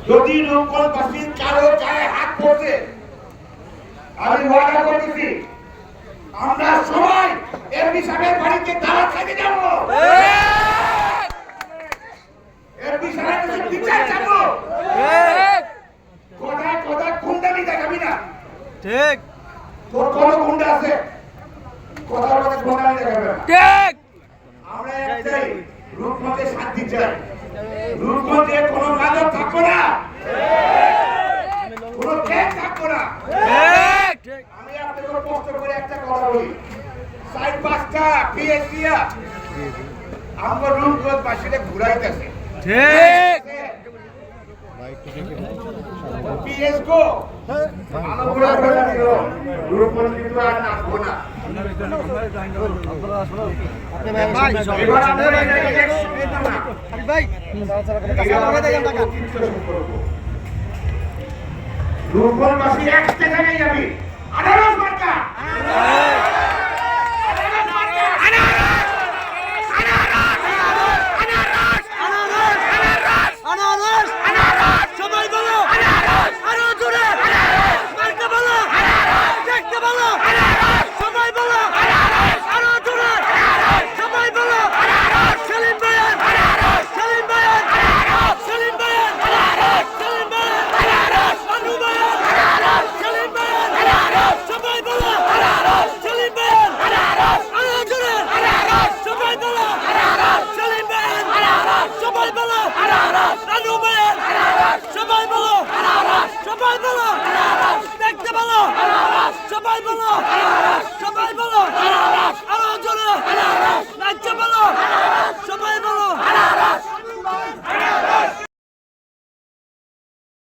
যদি রূপগঞ্জবাসীর কারো গায়ে হাত পড়ছে, আমি ওয়াদা করতেছি আমরা সবাই এমপি সাহেবের বাড়িতে দাওয়াত খাইতে যাব। এমপি সাহেবের কাছে বিচার চাবো। কোথায় কোথায় গুন্ডামি দেখাবি না। ঠিক। তোর কোন গুন্ডা আছে? কোথাও কোথায় গুন্ডামি দেখাবে না। ঠিক। আমরা একটাই রূপগঞ্জে শান্তি চাই। রূপগঞ্জে কোনো মাদক থাকবো না, কোনো ট্রেন থাকবো না। ঠিক। আমি আপনাদের কষ্ট করে একটা কথা বলি, 4-5টা পিএস দিয়া আমার রূপগঞ্জবাসীরা ঘুরাইতেছে। ঠিক। পিএস গো আমরা ঘুরা দিল, রূপগঞ্জ কিন্তু আর নাচবো না। এবার আমরা ভাই রূপগঞ্জবাসী এক জায়গায় যাবি, 18 মার্কা।